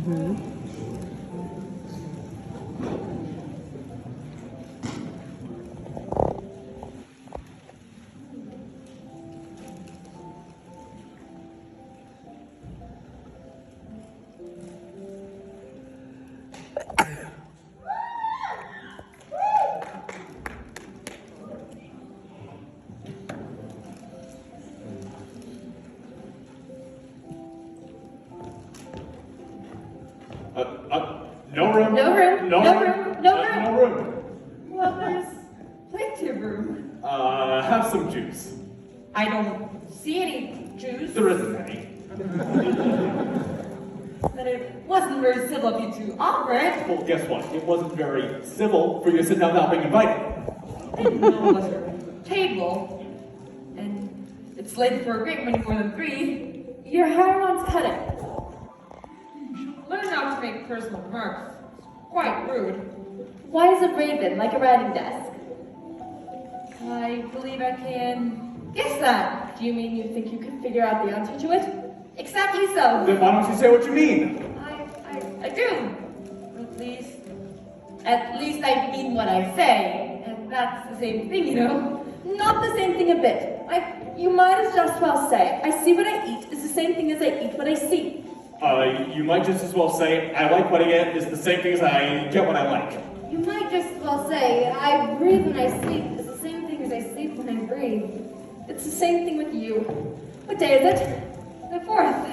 No room. No room. No No room. room. No room. No room. Well, there's plenty of room. Have some juice. I don't see any juice. There isn't any. But it wasn't very civil of you to offer it. Well, guess what? It wasn't very civil for you to sit down without being invited. I didn't know it was your table. And it's late for a great many more than 3. Your hair wants cutting. Learn not to make personal remarks. It's quite rude. Why is it raven like a writing desk? I believe I can guess that. Do you mean you think you can figure out the answer to it? Exactly so. Then why don't you say what you mean? I do. At least I mean what I say. And that's the same thing, you know. Not the same thing a bit. You might as just well say, I see what I eat is the same thing as I eat what I see. You might just as well say, I like what I get is the same thing as I get what I like. You might just as well say, I breathe when I sleep is the same thing as I sleep when I breathe. It's the same thing with you. What day is it? The 4th.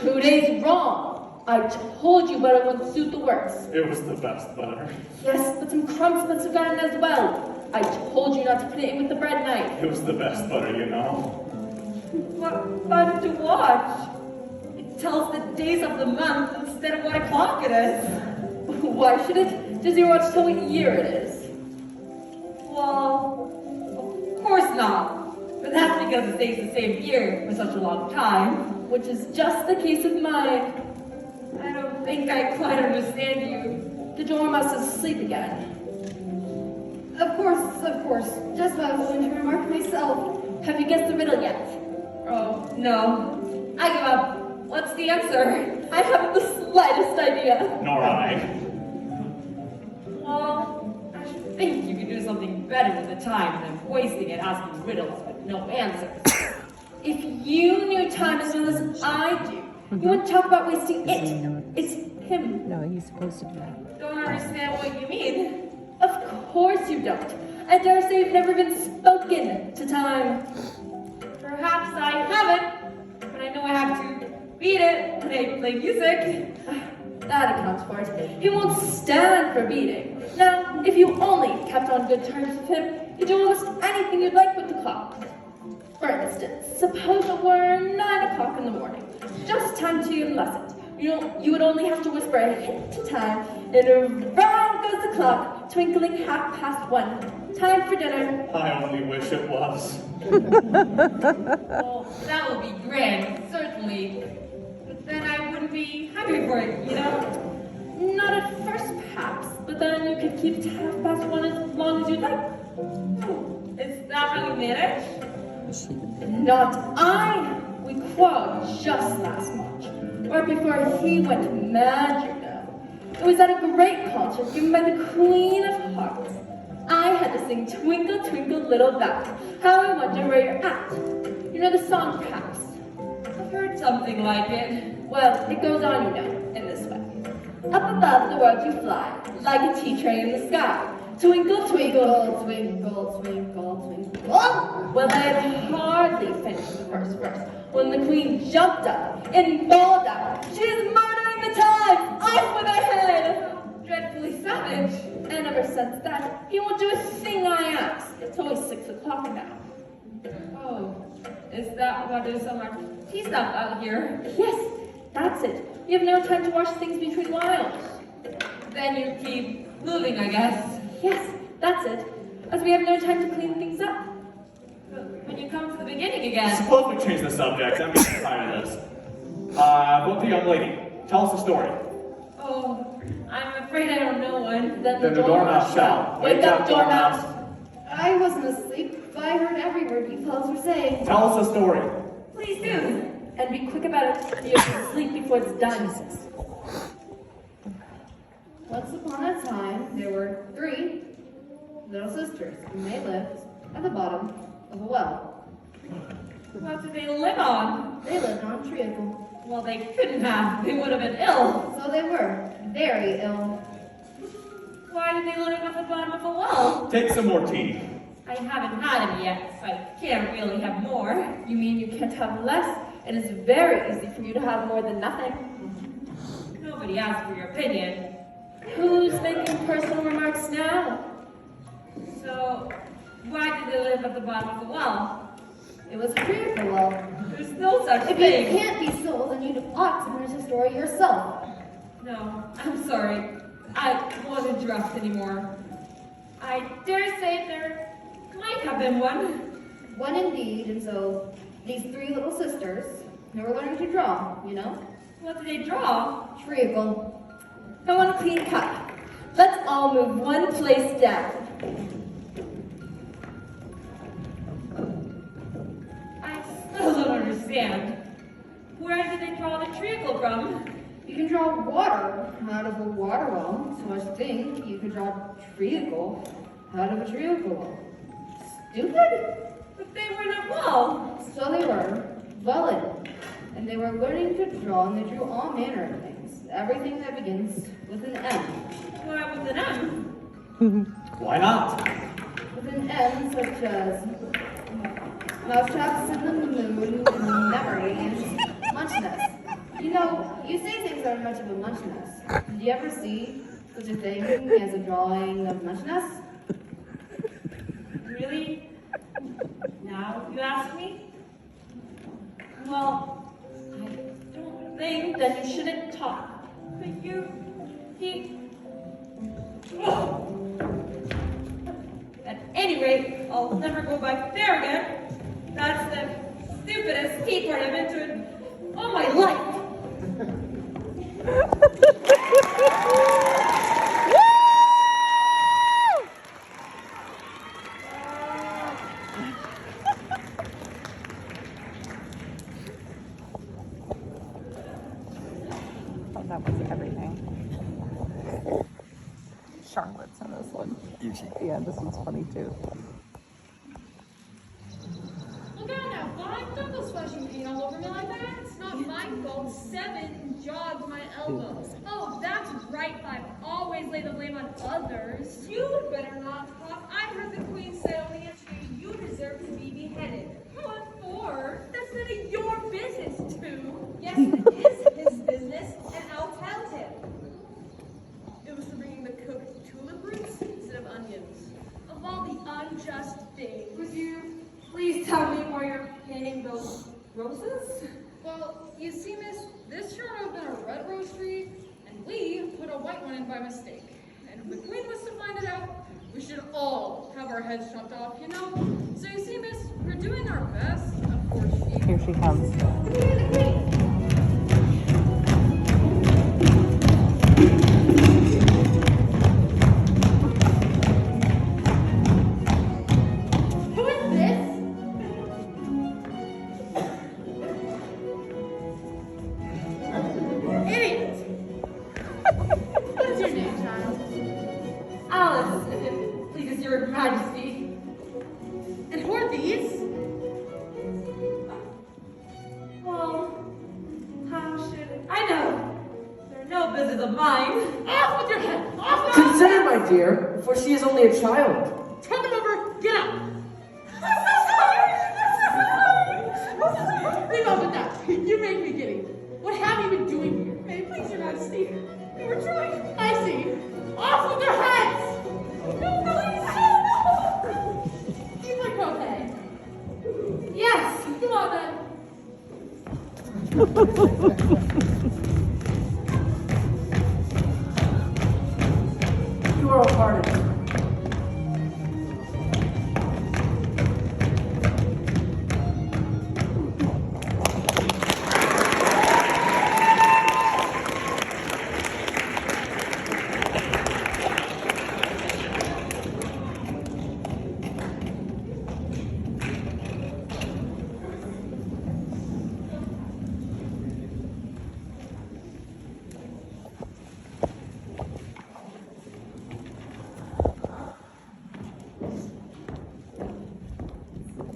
2 days wrong. I told you butter wouldn't suit the works. It was the best butter. Yes, but some crumbs must have gotten as well. I told you not to put it in with the bread knife. It was the best butter, you know. What fun to watch. It tells the days of the month instead of what o'clock it is. Why should it? Does your watch tell what year it is? Well, of course not. But that's because it stays the same year for such a long time, which is just the case with mine. I don't think I quite understand you. The dormouse is asleep again. Of course. Just what I was going to remark myself. Have you guessed the riddle yet? Oh, no. I give up. What's the answer? I haven't the slightest idea. Nor I. Well, I should think you could do something better with the time than wasting it asking riddles with no answers. If you knew time as well as I do, you wouldn't talk about wasting it. It's him. No, he's supposed to do that. Don't understand what you mean. Of course you don't. I dare say you've never been spoken to time. Perhaps I haven't, but I know I have to beat it when I play music. That accounts for it. He won't stand for beating. Now, if you only kept on good terms with him, you'd do almost anything you'd like with the clock. For instance, suppose it were 9 o'clock in the morning. Just time to lesson. You would only have to whisper a hint to time, and around goes the clock, twinkling 1:30. Time for dinner. I only wish it was. Well, that would be grand, certainly. But then I wouldn't be happy for it, you know? Not at first, perhaps, but then you could keep it to 1:30 as long as you'd like. Is that how you manage? Not I. We quarreled just last March, right before he went mad, you know. It was at a great concert given by the Queen of Hearts. I had to sing Twinkle, Twinkle, Little Bat. How I wonder where you're at. You know the song, perhaps? I've heard something like it. Well, it goes on, you know, in this way. Up above the world you fly, like a tea tray in the sky. Twinkle, twinkle, twinkle, twinkle, twinkle. Oh! Well, I had hardly finished the first verse when the Queen jumped up and bawled out, "She's murdering the time! Off with her head!" Dreadfully savage. And ever since that, he won't do a thing I ask. It's always 6 o'clock now. Oh, is that what is so much tea stuff out here? Yes, that's it. You have no time to wash things between whiles. Then you keep moving, I guess. Yes, that's it. As we have no time to clean things up. But when you come to the beginning again. Suppose we change the subject. I'm getting tired of this. Both the young lady. Tell us a story. Oh, I'm afraid I don't know one. Then the dormouse shall. Wake up, dormouse. I wasn't asleep, but I heard every word you fellows were saying. Tell us a story. Please do. and be quick about it so you can sleep before it's done. Once upon a time, there were 3 little sisters, and they lived at the bottom of a well. What did they live on? They lived on treacle. Well, they couldn't have. They would have been ill. So they were very ill. Why did they live at the bottom of a well? Take some more tea. I haven't had any yet, so I can't really have more. You mean you can't have less? It is very easy for you to have more than nothing. Nobody asked for your opinion. Who's making personal remarks now? So, why did they live at the bottom of the well? It was a treacle well. There's no such If you thing. can't be so, then you ought to finish the story yourself. No, I'm sorry. I won't interrupt anymore. I dare say there might have been one. One indeed, and so these 3 little sisters, they were learning to draw, you know? What did they draw? Treacle. I want a clean cut. Let's all move one place down. I still don't understand. Where did they draw the treacle from? You can draw water out of a water well, so I think you could draw treacle out of a treacle well. Stupid? But they were in a well. So they were, well in, and they were learning to draw, and they drew all manner of things. Everything that begins with an M. Why with an M? Why not? With an M such as mousetraps in the moon, memory, and muchness. You know, you say things aren't much of a muchness. Did you ever see such a thing as a drawing of muchness? Really? Now you ask me? Well, I don't think that you shouldn't talk. But At any rate, I'll never go back there again. That's the stupidest tea party I've been to in all my life. Oh, that was everything. Charlotte's in this one. Yeah, this one's funny too. Look out now, Bob. Don't go splashing paint all over me like that. It's not my fault. 7 jogged my elbow. Oh, that's right, 5. Always lay the blame on others. You better not talk. I heard the queen say only yesterday you deserve to be beheaded. What for? That's none of your business, too. Yes, it is his business, and I'll tell him. It was for bringing the cooked tulip roots instead of onions. Of all the unjust things. Would you please tell me where you're painting those roses? Well, you see, miss, this sure would have been a red rose tree, and we put a white one in by mistake. And if the queen was to find it out, we should all have our heads chopped off, you know? So you see, miss, we're doing our best. Of course, Here she comes. Who is this? Idiot! What's your name, child? Alice, if it pleases your majesty. And who are these? Well, how should I know? They're no business of mine. Off with your head! Off with your head! Consider, my dear, for she is only a child. Turn them over! Get out! Leave off with that. You make me giddy. What have you been doing here? May it please your majesty. We were trying. I see. Off with your heads! No, no, you play croquet. Yes. Come on then. You are all pardoned.